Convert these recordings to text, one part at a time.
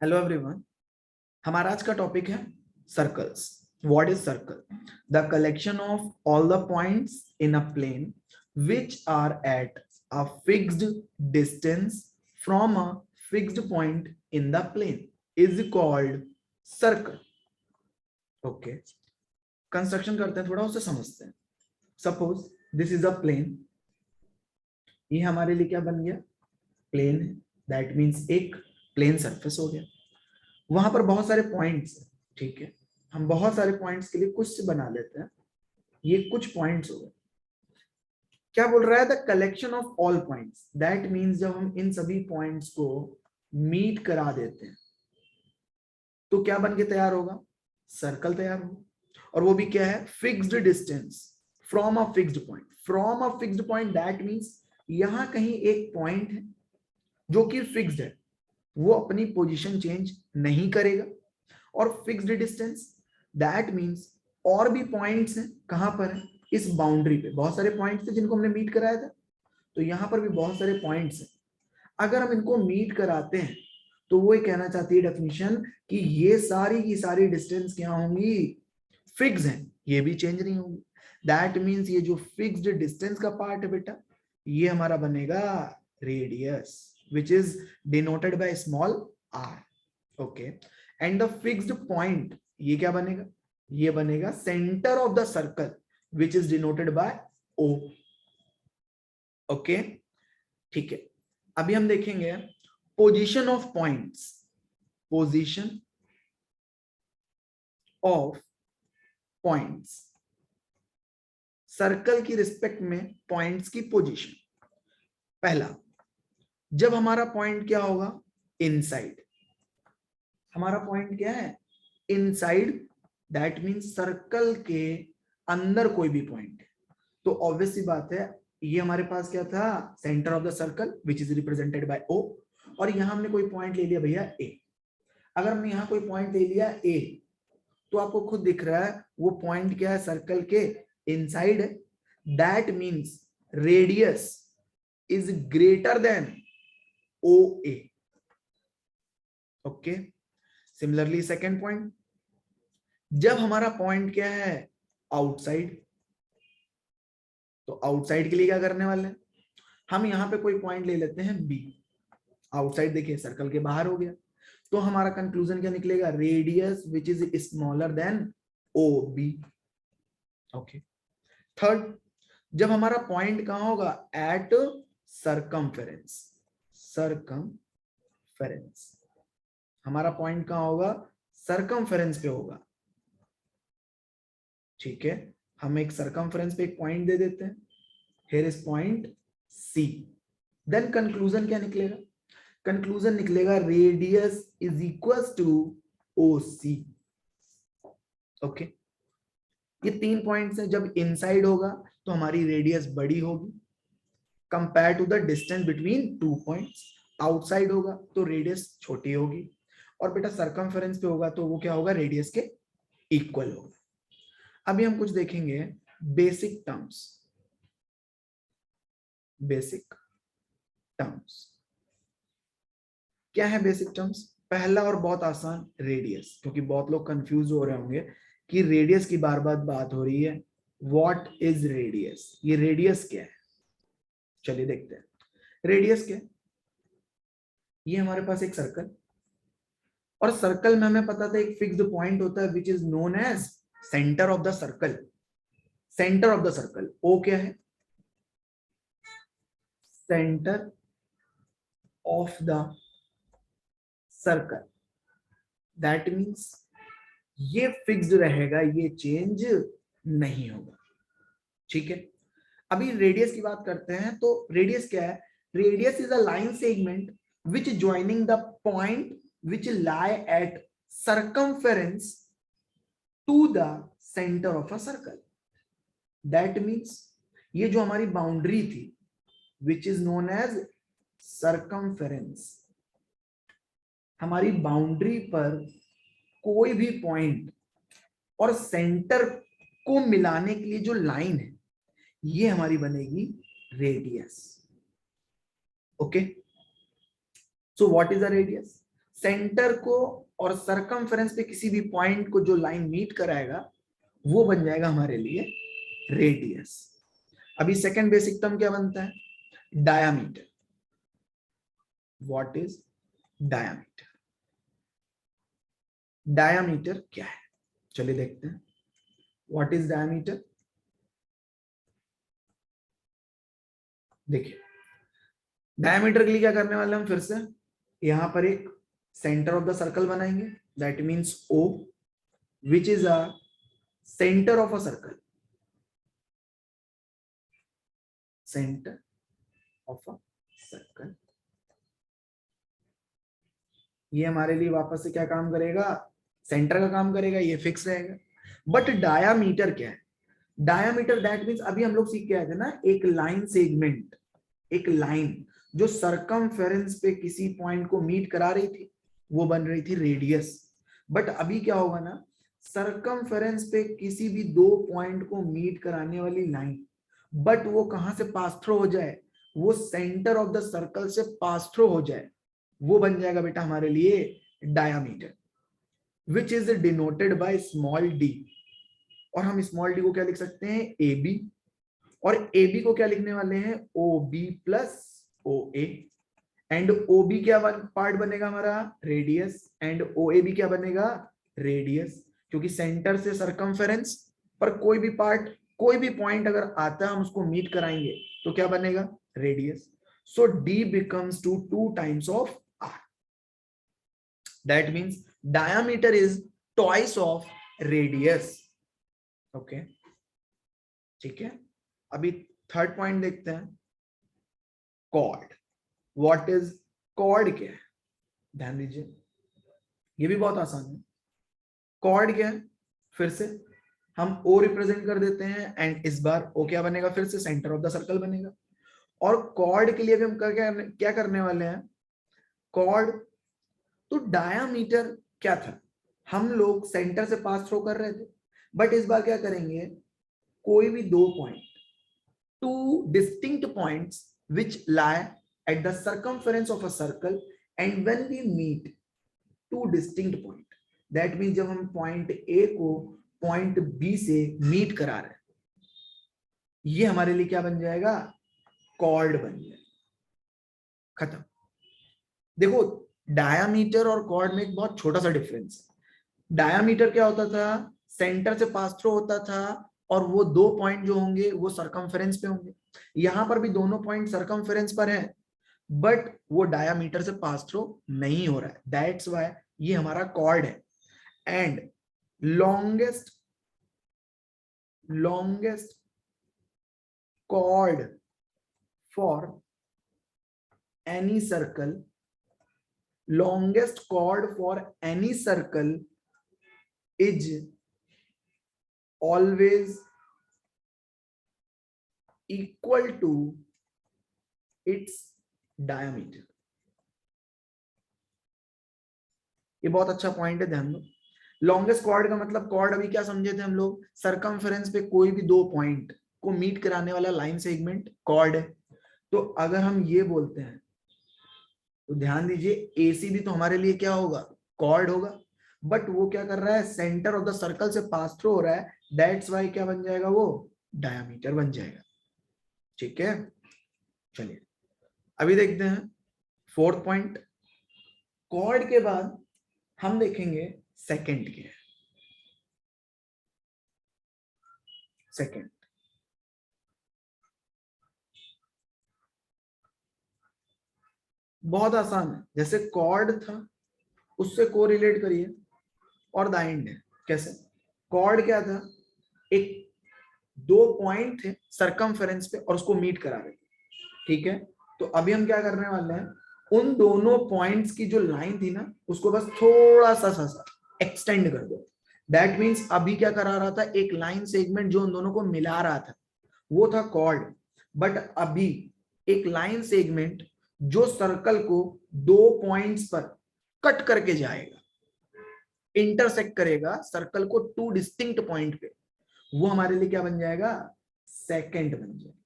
Hello everyone. हमारा आज का टॉपिक है circles. What is circle? The collection of all the points in a plane which are at a fixed distance from a fixed point in the plane is called circle. Okay, construction करते हैं, थोड़ा उसे समझते हैं। Suppose this is a plane. ये हमारे लिए क्या बन गया? प्लेन है। दैट मीन्स एक प्लेन सरफेस हो गया। वहां पर बहुत सारे पॉइंट्स हैं, ठीक है। हम बहुत सारे पॉइंट्स के लिए कुछ बना लेते हैं। ये कुछ पॉइंट्स हो गए। क्या बोल रहा है? The collection of all points. That means जब हम इन सभी पॉइंट्स को मीट करा देते हैं तो क्या बन के तैयार होगा? सर्कल तैयार होगा। और वो भी क्या है? Fixed distance from a fixed point. From a fixed point that means यहां कहीं एक पॉइंट है जो कि फिक्स्ड है, वो अपनी पोजीशन चेंज नहीं करेगा। और फिक्स्ड डिस्टेंस दैट मींस और भी पॉइंट्स हैं। कहां पर है? इस बाउंड्री पे बहुत सारे पॉइंट्स थे जिनको हमने मीट कराया था, तो यहां पर भी बहुत सारे पॉइंट्स हैं। अगर हम इनको मीट कराते हैं तो वो ये कहना चाहती है डेफिनेशन कि ये सारी की सारी डिस्टेंस क्या होंगी? फिक्स हैं, ये भी चेंज नहीं होंगी। दैट मीन्स ये जो फिक्स्ड डिस्टेंस का पार्ट है बेटा, ये हमारा बनेगा radius, which is denoted by small r. Okay, and the fixed point ये क्या बनेगा? ये बनेगा centre of the circle, which is denoted by O. Okay, ठीक है। अभी हम देखेंगे position of points. Position of points, circle की रिस्पेक्ट में पॉइंट्स की पोजीशन। पहला, जब हमारा पॉइंट क्या होगा? इनसाइड। हमारा पॉइंट क्या है? इनसाइड। दैट मीन्स सर्कल के अंदर कोई भी पॉइंट है, तो ऑब्वियस सी बात है, ये हमारे पास क्या था? Centre of the circle which is represented by O. और यहां हमने कोई पॉइंट ले लिया भैया ए। अगर हमने यहां कोई पॉइंट ले लिया ए, तो आपको खुद दिख रहा है वो पॉइंट क्या है? सर्कल के इनसाइड है। That means radius is greater than O A. Okay, similarly second point, जब हमारा पॉइंट क्या है? आउटसाइड। तो आउटसाइड के लिए क्या करने वाले हैं? हम यहां पे कोई पॉइंट ले लेते हैं बी। आउटसाइड देखिए सर्कल के बाहर हो गया, तो हमारा कंक्लूजन क्या निकलेगा? Radius which is smaller than O B. Okay, third, जब हमारा पॉइंट कहां होगा? At circumference. सरकमफेरेंस, हमारा पॉइंट कहां होगा? सरकमफेरेंस पे होगा। ठीक है, हम एक सरकमफेरेंस पे एक पॉइंट दे देते हैं। Here is point C. Then conclusion क्या निकलेगा? कंक्लूजन निकलेगा radius is equal to O C. Okay, ये तीन पॉइंट्स हैं। जब इनसाइड होगा तो हमारी रेडियस बड़ी होगी compare to the distance between two points. Outside होगा तो रेडियस छोटी होगी, और बेटा सरकमफेरेंस पे होगा तो वो क्या होगा? रेडियस के इक्वल होगा। अभी हम कुछ देखेंगे बेसिक टर्म्स। बेसिक टर्म्स क्या है? बेसिक टर्म्स, पहला और बहुत आसान, रेडियस। क्योंकि बहुत लोग कंफ्यूज हो रहे होंगे कि रेडियस की बार बार बात हो रही है। What is radius? ये रेडियस क्या है? चलिए देखते हैं रेडियस क्या है। ये हमारे पास एक सर्कल, और सर्कल में हमें पता था एक फिक्स्ड पॉइंट होता है which is known as centre of the circle. Centre of the circle O क्या है? Centre of the circle. That means ये फिक्स्ड रहेगा, ये चेंज नहीं होगा। ठीक है, अभी रेडियस की बात करते हैं। तो रेडियस क्या है? Radius is a line segment which joining the point which lie at circumference to the centre of a circle. That means ये जो हमारी बाउंड्री थी which is known as circumference, हमारी बाउंड्री पर कोई भी पॉइंट और सेंटर को मिलाने के लिए जो लाइन है, ये हमारी बनेगी radius. Okay, so what is the radius? Centre को और सरकमफेरेंस पे किसी भी पॉइंट को जो लाइन मीट कराएगा वो बन जाएगा हमारे लिए रेडियस। अभी सेकंड बेसिक टर्म क्या बनता है? Diameter. What is diameter? Diameter क्या है? चलिए देखते हैं। What is diameter? देखिए, डायमीटर के लिए क्या करने वाले हम, फिर से यहां पर एक सेंटर ऑफ द सर्कल बनाएंगे, that means O, which is a centre of a circle, centre of a circle. ये हमारे लिए वापस से क्या काम करेगा? सेंटर का काम करेगा, ये फिक्स रहेगा। बट डायामीटर क्या है? डायामीटर दैट मींस अभी हम लोग सीख के आए थे ना, एक लाइन सेगमेंट, एक लाइन जो सरकमफेरेंस पे किसी पॉइंट को मीट करा रही थी, वो बन रही थी रेडियस। बट अभी क्या होगा ना, सरकमफेरेंस पे किसी भी दो पॉइंट को मीट कराने वाली लाइन, बट वो कहां से पास थ्रू हो जाए? वो सेंटर ऑफ द सर्कल से पास थ्रू हो जाए, वो बन जाएगा बेटा हमारे लिए diameter, which is denoted by small d. और हम स्मॉल डी को क्या लिख सकते हैं? A B. और ए बी को क्या लिखने वाले हैं? O B plus O A. And O B क्या पार्ट बनेगा हमारा? Radius. And O A B क्या बनेगा? रेडियस। क्योंकि सेंटर से सरकमफेरेंस पर कोई भी पार्ट, कोई भी पॉइंट अगर आता है हम उसको मीट कराएंगे तो क्या बनेगा? Radius. So d becomes two 2 times of r, that means diameter is twice of radius. Okay, ठीक है। अभी थर्ड पॉइंट देखते हैं, कॉर्ड। What is cord? क्या है? ध्यान दीजिए, ये भी बहुत आसान है। कॉर्ड क्या है? फिर से हम ओ रिप्रेजेंट कर देते हैं, एंड इस बार ओ क्या बनेगा? फिर से सेंटर ऑफ द सर्कल बनेगा। और कॉर्ड के लिए भी हम क्या करने वाले हैं? कॉर्ड, तो डायामीटर क्या था? हम लोग सेंटर से पास थ्रो कर रहे थे, बट इस बार क्या करेंगे? कोई भी दो point, two distinct points which lie at the circumference of a circle, and when we meet two distinct point, that means जब हम पॉइंट A को पॉइंट B से मीट करा रहे हैं, ये हमारे लिए क्या बन जाएगा? कॉर्ड बन जाएगा। खत्म। देखो, डायामीटर और कॉर्ड में एक बहुत छोटा सा डिफरेंस है। डायामीटर क्या होता था? सेंटर से पास थ्रू होता था, और वो दो पॉइंट जो होंगे वो सरकमफेरेंस पे होंगे। यहां पर भी दोनों पॉइंट सरकमफेरेंस पर है, बट वो डायामीटर से पास थ्रू नहीं हो रहा है, दैट्स व्हाई ये हमारा कॉर्ड है। And longest longest chord for any circle, longest chord for any circle is always equal to its diameter। ये बहुत अच्छा पॉइंट है, ध्यान दो। लॉन्गेस्ट कॉर्ड का मतलब, कॉर्ड अभी क्या समझे थे हम लोग? सरकमफेरेंस पे कोई भी दो पॉइंट को मीट कराने वाला लाइन सेगमेंट कॉर्ड है। तो अगर हम ये बोलते हैं तो ध्यान दीजिए, एसी भी तो हमारे लिए क्या होगा? कॉर्ड होगा। बट वो क्या कर रहा है? सेंटर ऑफ द सर्कल से पास थ्रू हो रहा है, दैट्स वाई क्या बन जाएगा? वो डायमीटर बन जाएगा। ठीक है, चलिए अभी देखते हैं फोर्थ पॉइंट। कॉर्ड के बाद हम देखेंगे सेकंड के। सेकंड बहुत आसान है, जैसे कॉर्ड था उससे कोरिलेट करिए और द एंड है। कैसे? कॉर्ड क्या था? एक दो पॉइंट थे सरकमफेरेंस पे और उसको मीट करा रहे थे, ठीक है। तो अभी हम क्या करने वाले हैं? उन दोनों पॉइंट्स की जो लाइन थी ना, उसको बस थोड़ा सा एक्सटेंड कर दो। दैट मींस अभी क्या करा रहा था? एक लाइन सेगमेंट जो उन दोनों को मिला रहा था वो था कॉर्ड। बट अभी एक लाइन सेगमेंट जो सर्कल को दो पॉइंट्स पर कट करके जाएगा, इंटरसेक्ट करेगा सर्कल को टू डिस्टिंक्ट पॉइंट पे, वो हमारे लिए क्या बन जाएगा? सेकंड बन जाएगा।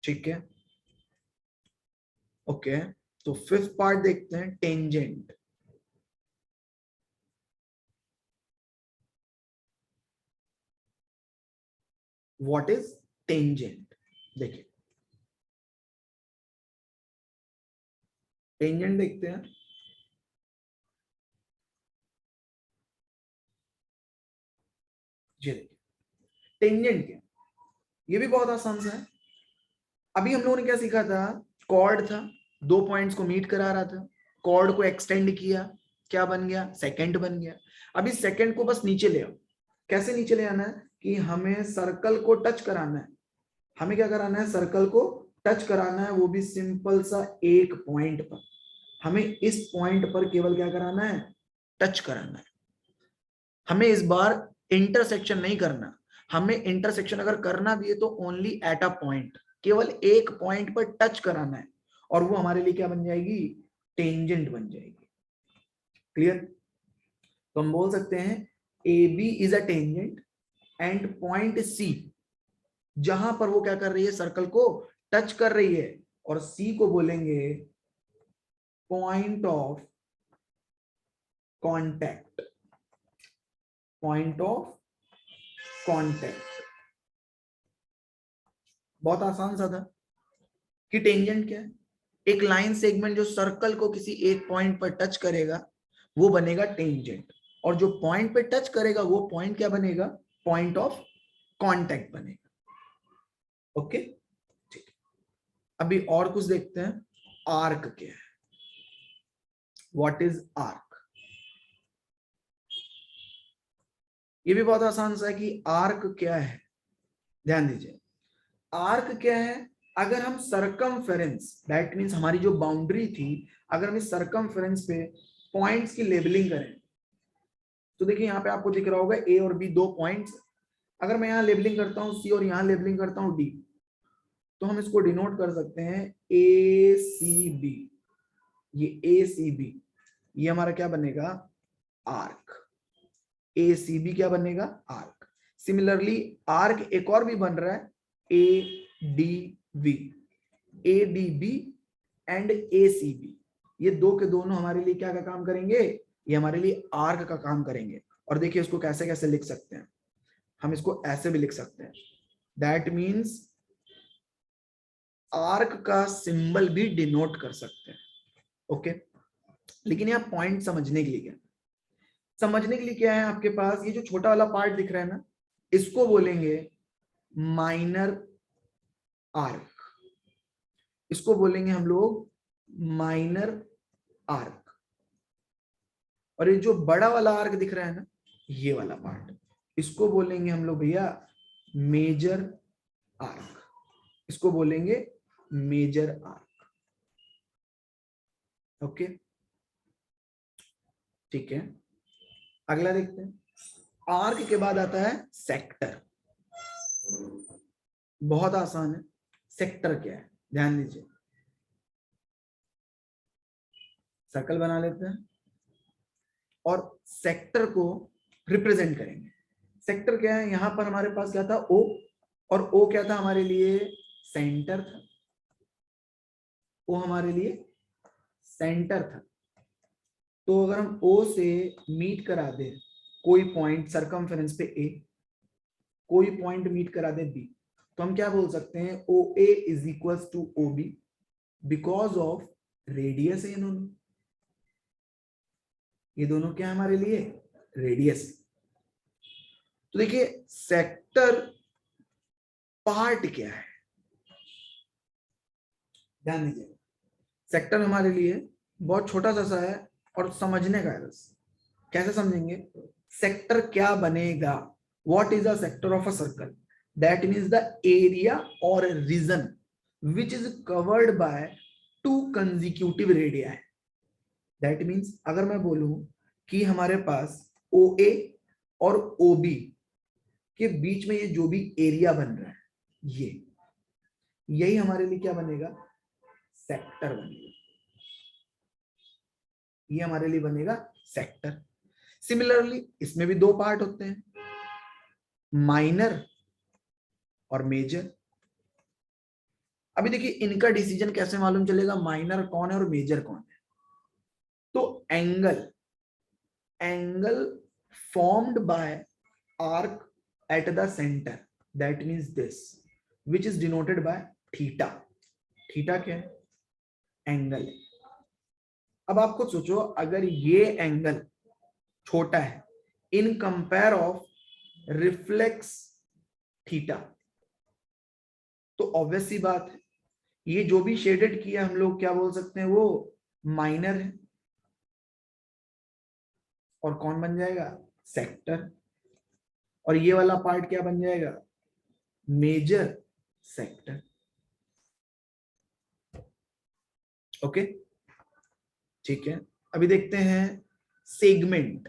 ठीक है, ओके। तो फिफ्थ पार्ट देखते हैं, टेंजेंट। What is tangent? देखिए टेंजेंट देखते हैं। ये देखिए टेंजेंट क्या, ये भी बहुत आसान सा है। अभी हम लोगों ने क्या सीखा था, कॉर्ड था, दो पॉइंट्स को मीट करा रहा था, कॉर्ड को एक्सटेंड किया, क्या बन गया, सेकंड बन गया। अभी सेकंड को बस नीचे ले आओ। कैसे नीचे ले आना है कि हमें सर्कल को टच कराना है। हमें क्या कराना है, सर्कल को टच कराना है, वो भी सिंपल सा एक पॉइंट पर। हमें इस पॉइंट पर केवल क्या कराना है, टच कराना है। हमें इस बार इंटरसेक्शन नहीं करना। हमें इंटरसेक्शन अगर करना भी है तो ओनली एट अ पॉइंट, केवल एक पॉइंट पर टच कराना है, और वो हमारे लिए क्या बन जाएगी, टेंजेंट बन जाएगी। क्लियर? तो हम बोल सकते हैं A B is a tangent and point C, जहां पर वो क्या कर रही है, सर्कल को टच कर रही है, और सी को बोलेंगे point of contact. Point of contact. बहुत आसान सा था कि टेंजेंट क्या है, एक लाइन सेगमेंट जो सर्कल को किसी एक पॉइंट पर टच करेगा वो बनेगा टेंजेंट, और जो पॉइंट पे टच करेगा वो पॉइंट क्या बनेगा, पॉइंट ऑफ कांटेक्ट बनेगा। ओके ठीक। अभी और कुछ देखते हैं, आर्क क्या है, व्हाट इज आर्क। ये भी बहुत आसान सा है कि आर्क क्या है। ध्यान दीजिए, आर्क क्या है, अगर हम सरकमफेरेंस, दैट मींस हमारी जो बाउंड्री थी, अगर हम इस सरकमफेरेंस पे पॉइंट्स की लेबलिंग करें, तो देखिए यहाँ पे आपको दिख रहा होगा ए और बी दो पॉइंट्स। अगर मैं यहाँ लेबलिंग करता हूँ सी और यहाँ लेबलिंग करता हूँ डी, तो हम इसको डिनोट कर सकते हैं ए सी बी। ये ए सी बी, ये हमारा क्या बनेगा, आर्क। ए सी बी क्या बनेगा, आर्क। सिमिलरली आर्क एक और भी बन रहा है, A D B, A D B and A C B. ये दो के दोनों हमारे लिए क्या का काम करेंगे, ये हमारे लिए आर्क का काम करेंगे। और देखिए इसको कैसे कैसे लिख सकते हैं, हम इसको ऐसे भी लिख सकते हैं, दैट मीन्स आर्क का सिंबल भी डिनोट कर सकते हैं। ओके, लेकिन यहाँ पॉइंट समझने के लिए क्या, समझने के लिए क्या है, आपके पास ये जो छोटा वाला पार्ट दिख रहा है ना, इसको बोलेंगे माइनर आर्क। इसको बोलेंगे हम लोग माइनर आर्क। और ये जो बड़ा वाला आर्क दिख रहा है ना, ये वाला पार्ट, इसको बोलेंगे हम लोग भैया मेजर आर्क। इसको बोलेंगे मेजर आर्क। ओके ठीक है, अगला देखते हैं। आर्क के बाद आता है सेक्टर। बहुत आसान है, सेक्टर क्या है, ध्यान दीजिए। सर्कल बना लेते हैं और सेक्टर को रिप्रेजेंट करेंगे। सेक्टर क्या है, यहां पर हमारे पास क्या था, ओ, और ओ क्या था हमारे लिए, सेंटर था। ओ हमारे लिए सेंटर था। तो अगर हम ओ से मीट करा दे कोई पॉइंट सरकमफेरेंस पे ए, कोई पॉइंट मीट करा दे बी, तो हम क्या बोल सकते हैं, O A is equal to O B, because of radius है ये दोनों क्या है हमारे लिए, रेडियस। तो देखिए सेक्टर पार्ट क्या है, ध्यान दीजिए। सेक्टर हमारे लिए बहुत छोटा सा है और समझने का है बस। कैसे समझेंगे, सेक्टर क्या बनेगा, what is a sector of a circle, that means the area और region which is covered by two consecutive radii. That means अगर मैं बोलूं कि हमारे पास ओ ए और ओ बी के बीच में ये जो भी एरिया बन रहा है, ये यही हमारे लिए क्या बनेगा, सेक्टर बनेगा। ये हमारे लिए बनेगा सेक्टर। सिमिलरली इसमें भी दो पार्ट होते हैं, माइनर और मेजर। अभी देखिए इनका डिसीजन कैसे मालूम चलेगा माइनर कौन है और मेजर कौन है? तो angle angle formed by arc at the center, that means this, which is denoted by theta. Theta क्या है? एंगल है। अब आप खुद सोचो, अगर ये एंगल छोटा है in compare of reflex theta, तो ऑब्वियस सी बात है ये जो भी शेडेड किया हम लोग क्या बोल सकते हैं, वो माइनर है। और कौन बन जाएगा? सेक्टर। और ये वाला पार्ट क्या बन जाएगा? Major sector. ओके, ठीक है। अभी देखते हैं segment.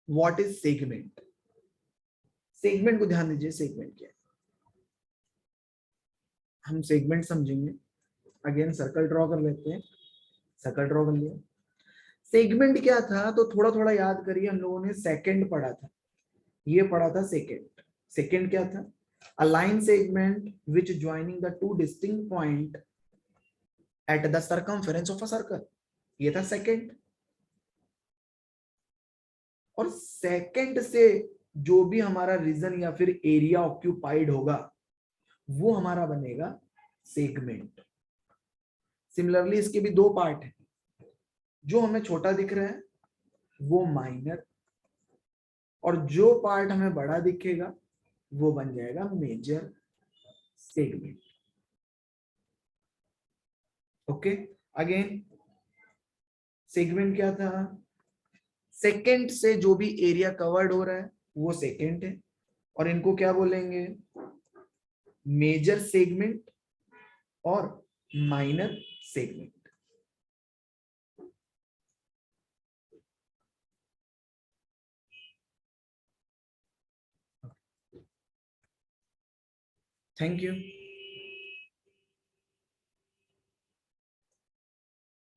What is segment? Segment को ध्यान दीजिए, सेगमेंट क्या है? हम सेगमेंट समझेंगे। अगेन सर्कल ड्रॉ कर लेते हैं। सर्कल ड्रॉ कर लिया। सेगमेंट क्या था तो थोड़ा थोड़ा याद करिए, हम लोगों ने सेकंड पढ़ा था, ये पढ़ा था सेकंड। सेकंड क्या था? अ line segment which joining the two distinct point at the circumference of a circle, ये था सेकंड। और सेकंड से जो भी हमारा रीजन या फिर एरिया ऑक्यूपाइड होगा वो हमारा बनेगा सेगमेंट। सिमिलरली इसके भी दो पार्ट है, जो हमें छोटा दिख रहा है वो माइनर, और जो पार्ट हमें बड़ा दिखेगा वो बन जाएगा major segment. Okay, again segment क्या था? सेकंड से जो भी एरिया कवर्ड हो रहा है वो सेकंड है, और इनको क्या बोलेंगे? मेजर सेगमेंट और माइनर सेगमेंट। Thank you.